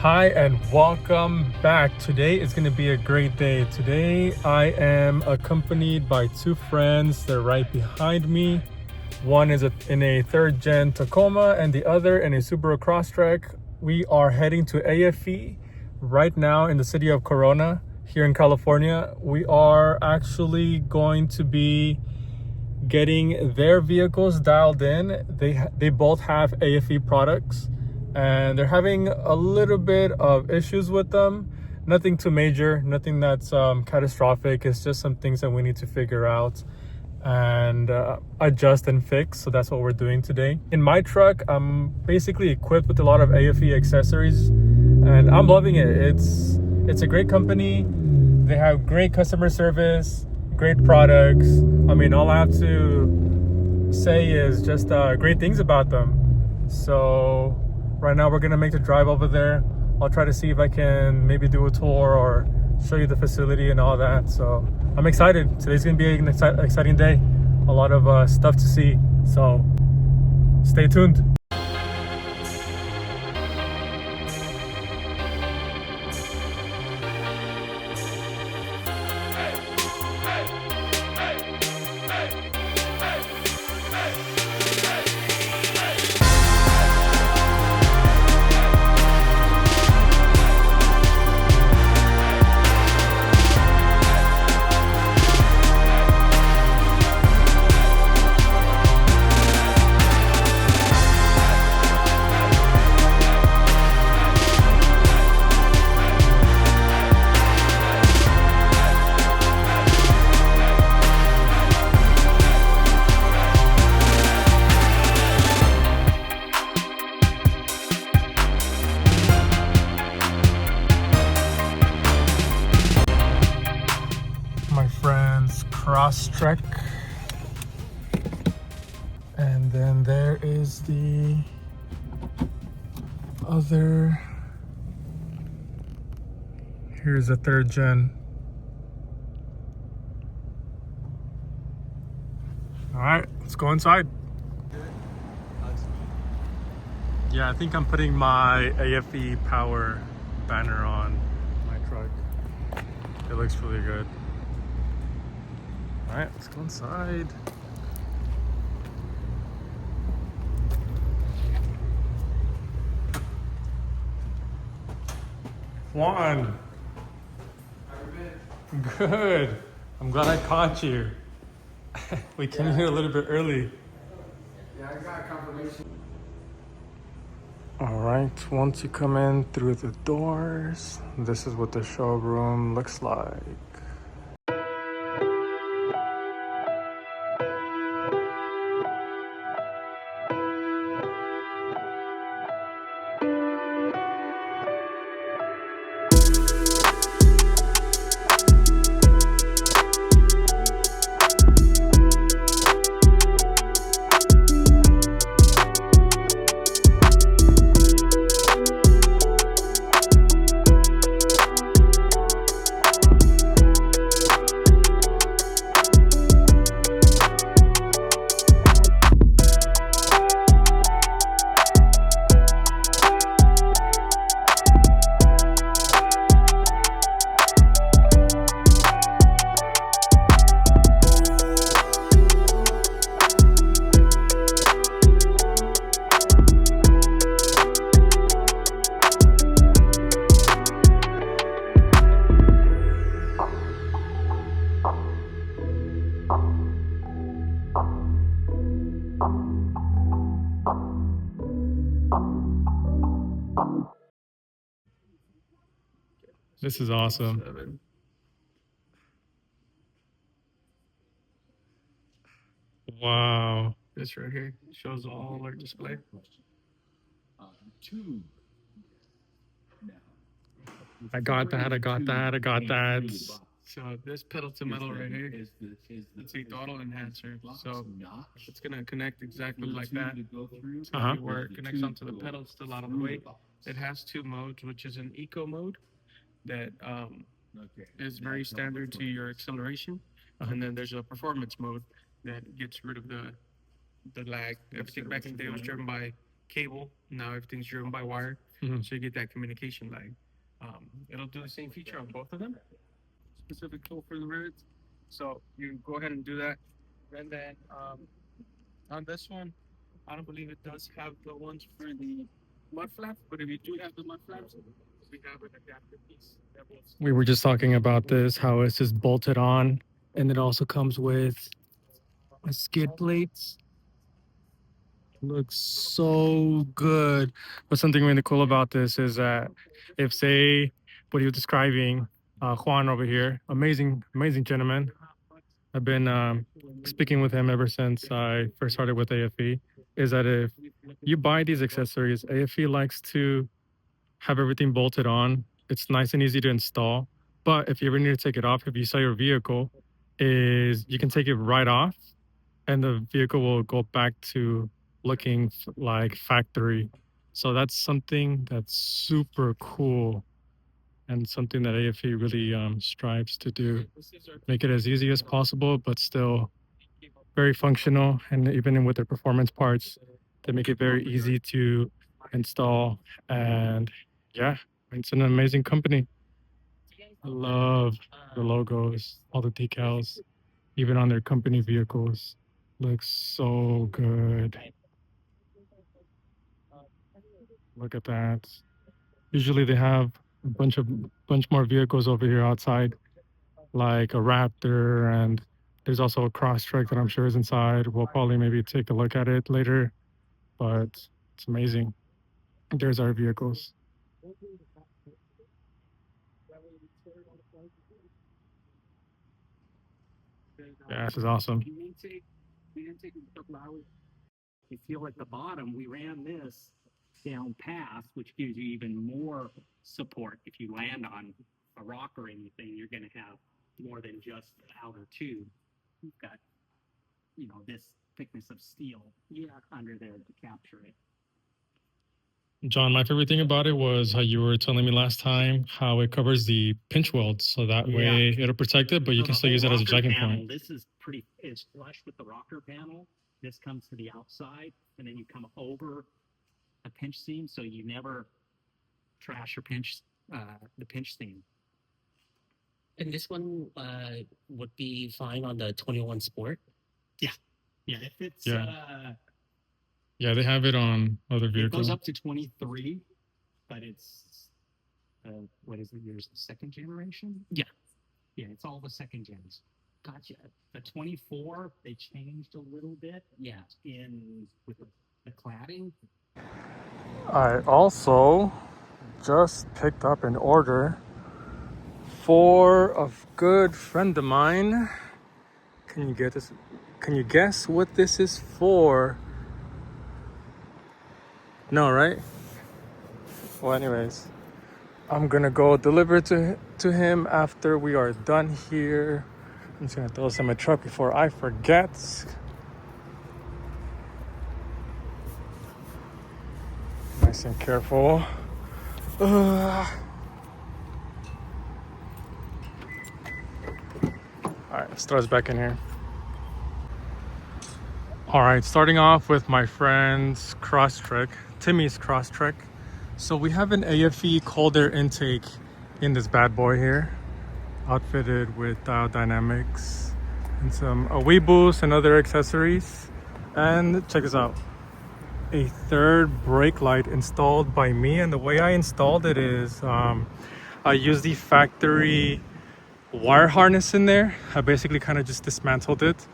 Hi and welcome back. Today is going to be a great day. Today I am accompanied by two friends. They're right behind me. One is in a third gen Tacoma and the other in a Subaru Crosstrek. We are heading to AFE right now in the city of Corona here in California. We are actually going to be getting their vehicles dialed in. They both have AFE products and they're having a little bit of issues with them. Nothing too major, nothing that's catastrophic. It's just some things that we need to figure out and adjust and fix. So that's what we're doing today. In my truck, I'm basically equipped with a lot of AFE accessories and I'm loving it. It's a great company. They have great customer service, great products. I mean, all I have to say is just great things about them. So right now we're gonna make the drive over there. I'll try to see if I can maybe do a tour or show you the facility and all that. So I'm excited. Today's gonna be an exciting day. A lot of stuff to see. So stay tuned. My friend's Crosstrek, and then there is the other. Here's a third gen. All right, let's go inside. Yeah, I think I'm putting my AFE Power banner on my truck. It looks really good. All right, let's go inside. Juan. How you been? Good. I'm glad I caught you. We came here a little bit early. Yeah, I got confirmation. All right, once you come in through the doors, this is what the showroom looks like. This is awesome. Wow. This right here shows all alert display. I got that. So this pedal to metal right here is the throttle enhancer. So it's gonna connect exactly like that. Uh-huh. Where it connects onto the pedal, still out of the way. It has two modes, which is an eco mode that is very standard to your acceleration, and then there's a performance mode that gets rid of the lag. Everything back in the day was driven by cable. Now everything's driven by wire, Mhm. so you get that communication lag. It'll do the same feature on both of them. Specific tool for the rivets. So you go ahead and do that. And then on this one, I don't believe it does have the ones for the mud flaps, but if you do have the mud flaps, we have an adapter piece. We were just talking about this, how it's just bolted on, and it also comes with a skid plates. Looks so good. But something really cool about this is that if say what he was describing, Juan over here, amazing gentleman. I've been speaking with him ever since I first started with AFE. Is that if you buy these accessories, AFE likes to have everything bolted on. It's nice and easy to install. But if you ever need to take it off, if you sell your vehicle, is you can take it right off and the vehicle will go back to looking like factory. So that's something that's super cool and something that AFE really strives to do. Make it as easy as possible, but still very functional. And even with their performance parts, they make it very easy to install. And yeah, it's an amazing company. I love the logos, all the decals, even on their company vehicles. Looks so good. Look at that. Usually they have a bunch more vehicles over here outside, like a Raptor, and there's also a Crosstrek that I'm sure is inside. We'll probably maybe take a look at it later, but it's amazing. There's our vehicles. Yeah, this is awesome. You feel at the bottom, we ran this down past, which gives you even more support. If you land on a rock or anything, you're going to have more than just the outer tube. You've got, this thickness of steel under there to capture it. John, my favorite thing about it was how you were telling me last time how it covers the pinch welds, so that way it'll protect it, but you can still use it as a jacking point. This is it's flush with the rocker panel. This comes to the outside, and then you come over a pinch seam, so you never trash your the pinch seam. And this one would be fine on the 21 Sport. Yeah, if it's yeah, they have it on other vehicles. It goes up to 23, but it's what is it? Yours second generation? Yeah, it's all the second gens. Gotcha. The 24, they changed a little bit. Yeah, with the cladding. I also just picked up an order for a good friend of mine. Can you get this? Can you guess what this is for? No, right? Well, anyways, I'm gonna go deliver to him after we are done here. I'm just gonna throw this in my truck before I forget. Nice and careful. All right, let's throw this back in here. All right, starting off with my friend's Crosstrek, Timmy's Crosstrek. So we have an AFE cold air intake in this bad boy here, outfitted with dial dynamics and some wee boost and other accessories. And check this out, a third brake light installed by me. And the way I installed it is I used the factory wire harness in there. I basically kind of just dismantled it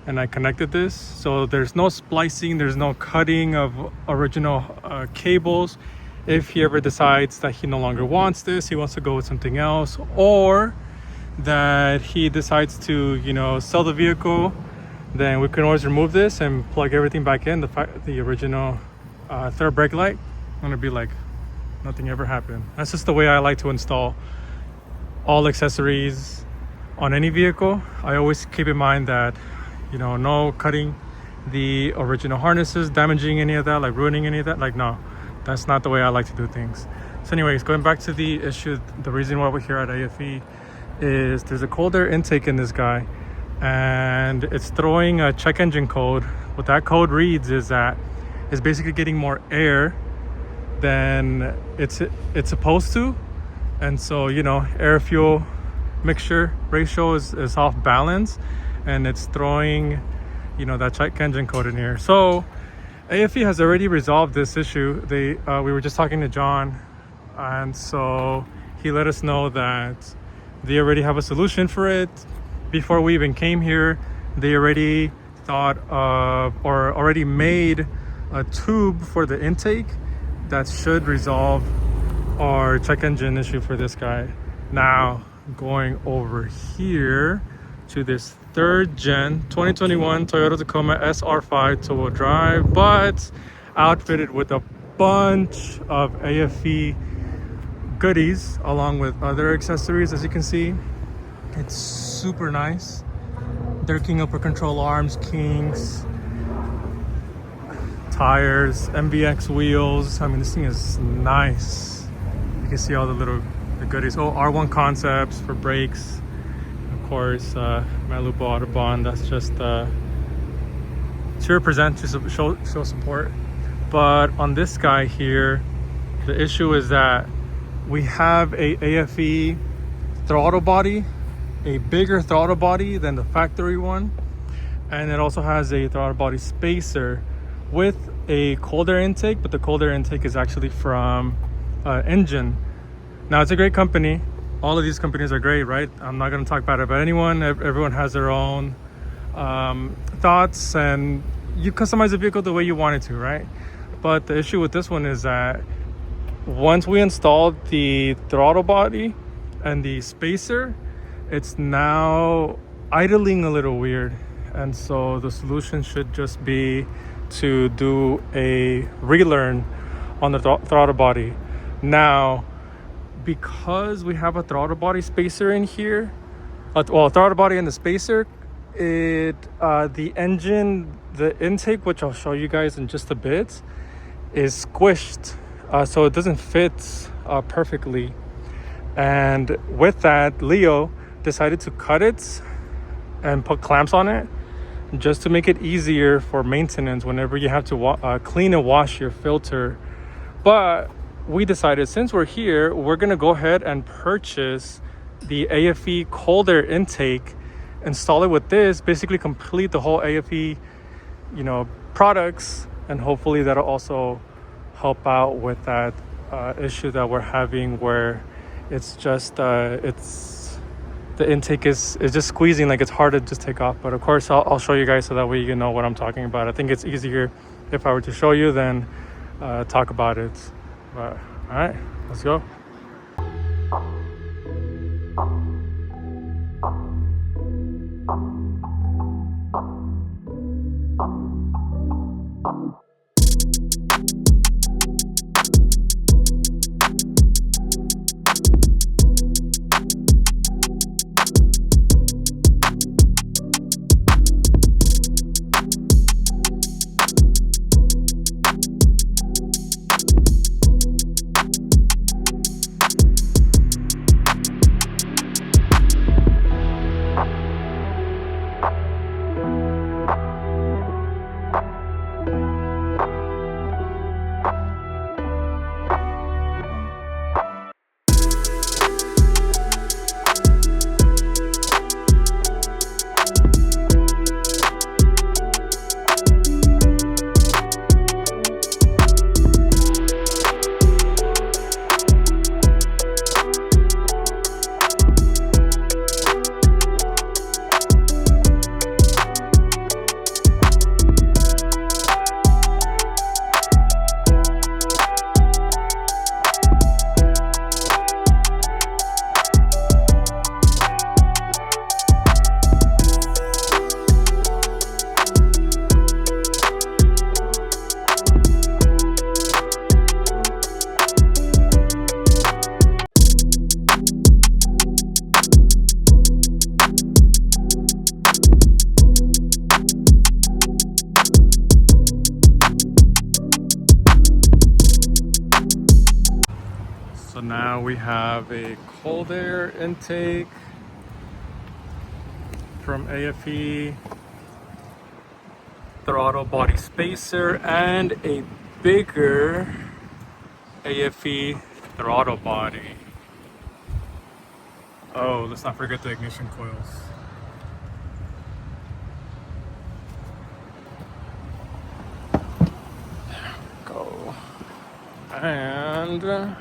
and I connected this, so there's no splicing, there's no cutting of original cables. If he ever decides that he no longer wants this, he wants to go with something else, or that he decides to sell the vehicle, then we can always remove this and plug everything back in, the original third brake light. I'm gonna be like nothing ever happened. That's just the way I like to install all accessories on any vehicle. I always keep in mind that no cutting the original harnesses, damaging any of that, like ruining any of that. Like, no, that's not the way I like to do things. So anyways, going back to the issue, the reason why we're here at AFE is there's a cold air intake in this guy and it's throwing a check engine code. What that code reads is that is basically getting more air than it's supposed to, and so you know, air fuel mixture ratio is off balance, and it's throwing, you know, that check engine code in here. So AFE has already resolved this issue. We were just talking to John, and so he let us know that they already have a solution for it. Before we even came here, they already thought of or already made a tube for the intake that should resolve our check engine issue for this guy. Now going over here to this 3rd gen 2021 Toyota Tacoma SR5 two-wheel drive, but outfitted with a bunch of AFE goodies along with other accessories. As you can see, it's super nice. They're King upper control arms, Kings, tires, MVX wheels. I mean, this thing is nice. You can see all the goodies. Oh, R1 concepts for brakes. Of course, Malupo Autobahn. That's just to represent, to show support. But on this guy here, the issue is that we have a AFE throttle body, a bigger throttle body than the factory one, and it also has a throttle body spacer with a cold air intake, but the cold air intake is actually from engine. Now, it's a great company. All of these companies are great, right? I'm not going to talk bad about anyone. Everyone has their own thoughts, and you customize the vehicle the way you want it to, right? But the issue with this one is that once we installed the throttle body and the spacer, it's now idling a little weird. And so the solution should just be to do a relearn on the throttle body. Now, because we have a throttle body spacer in here, well, throttle body and the spacer, the engine, the intake, which I'll show you guys in just a bit, is squished, so it doesn't fit perfectly. And with that, Leo decided to cut it and put clamps on it just to make it easier for maintenance whenever you have to clean and wash your filter. But we decided, since we're here, we're gonna go ahead and purchase the AFE cold air intake, install it with this, basically complete the whole AFE, you know, products, and hopefully that'll also help out with that issue that we're having, where it's just the intake is just squeezing, like it's hard to just take off. But of course, I'll show you guys so that way you know what I'm talking about. I think it's easier if I were to show you than talk about it. But all right, let's go. So now we have a cold air intake from AFE. throttle body spacer and a bigger AFE throttle body. Oh, let's not forget the ignition coils. Go. And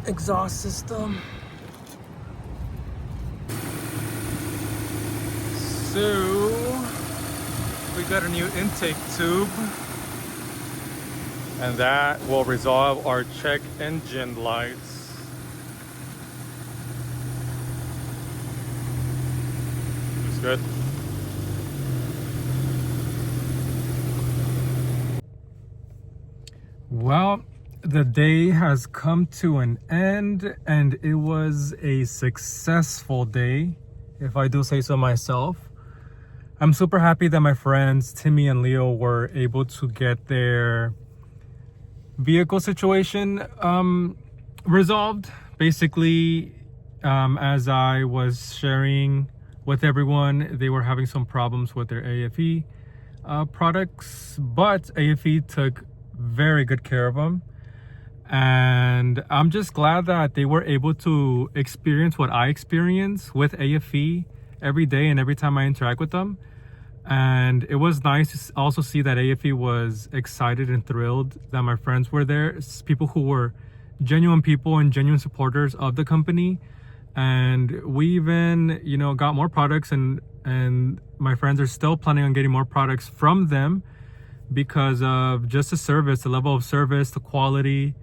exhaust system. So we got a new intake tube, and that will resolve our check engine lights. Looks good. Well, the day has come to an end, and it was a successful day, if I do say so myself. I'm super happy that my friends Timmy and Leo were able to get their vehicle situation resolved. Basically, as I was sharing with everyone, they were having some problems with their AFE products, but AFE took very good care of them. And I'm just glad that they were able to experience what I experience with AFE every day and every time I interact with them. And it was nice to also see that AFE was excited and thrilled that my friends were there. It's people who were genuine people and genuine supporters of the company. And we even, you know, got more products, and my friends are still planning on getting more products from them because of just the service, the level of service, the quality.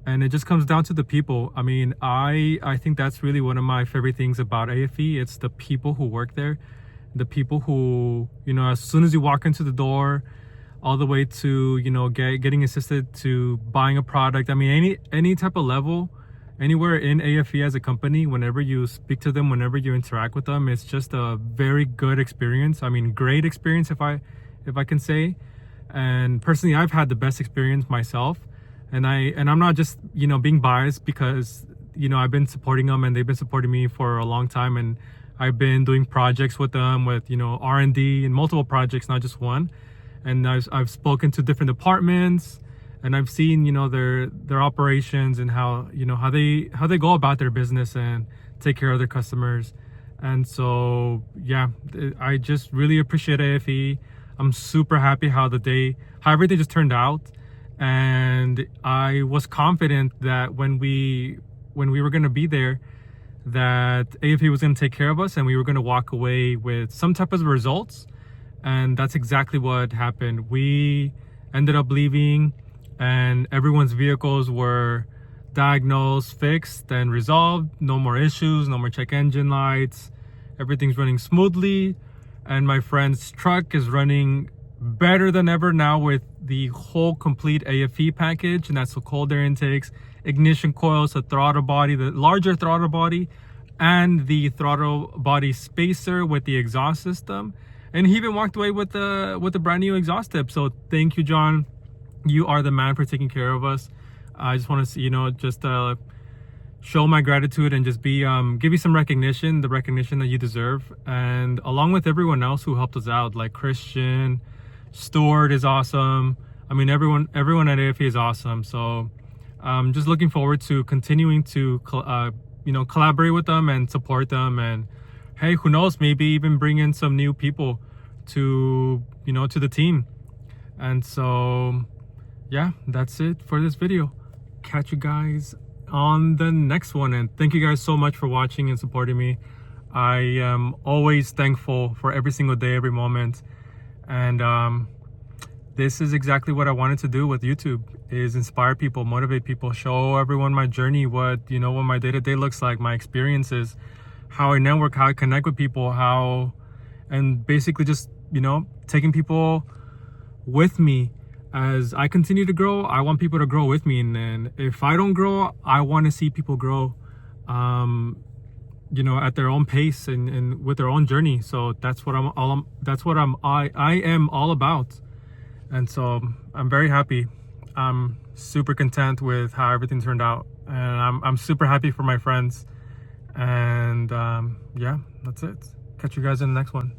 And it just comes down to the people. I mean, I think that's really one of my favorite things about AFE. It's the people who work there. The people who, you know, as soon as you walk into the door, all the way to, you know, getting assisted to buying a product. I mean, any type of level, anywhere in AFE as a company, whenever you speak to them, whenever you interact with them, it's just a very good experience. I mean, great experience, if I can say. And personally, I've had the best experience myself. And I'm not just, you know, being biased because, you know, I've been supporting them and they've been supporting me for a long time. And I've been doing projects with them with, you know, R&D and multiple projects, not just one. And I've spoken to different departments, and I've seen, you know, their operations and how, you know, how they go about their business and take care of their customers. And so, yeah, I just really appreciate AFE. I'm super happy how everything just turned out. And I was confident that when we were going to be there, that AFE was going to take care of us and we were going to walk away with some type of results. And that's exactly what happened. We ended up leaving and everyone's vehicles were diagnosed, fixed, and resolved. No more issues, no more check engine lights. Everything's running smoothly. And my friend's truck is running better than ever now with the whole complete AFE package, and that's the cold air intakes, ignition coils, the throttle body, the larger throttle body, and the throttle body spacer with the exhaust system. And he even walked away with the brand new exhaust tip. So thank you, John. You are the man for taking care of us. I just want to, you know, just show my gratitude and just give you some recognition, the recognition that you deserve, and along with everyone else who helped us out, like Christian, Stuart is awesome. I mean, everyone at AFE is awesome. So just looking forward to continuing to you know, collaborate with them and support them. And hey, who knows, maybe even bring in some new people to, you know, to the team. And so yeah, that's it for this video. Catch you guys on the next one, and thank you guys so much for watching and supporting me. I am always thankful for every single day, every moment. And this is exactly what I wanted to do with YouTube, is inspire people, motivate people, show everyone my journey, what my day-to-day looks like, my experiences, how I network, how I connect with people, and basically just, you know, taking people with me. As I continue to grow, I want people to grow with me, and if I don't grow, I want to see people grow, you know, at their own pace and with their own journey. So that's what I am all about. And so I'm very happy. I'm super content with how everything turned out, and I'm super happy for my friends. And yeah, that's it. Catch you guys in the next one.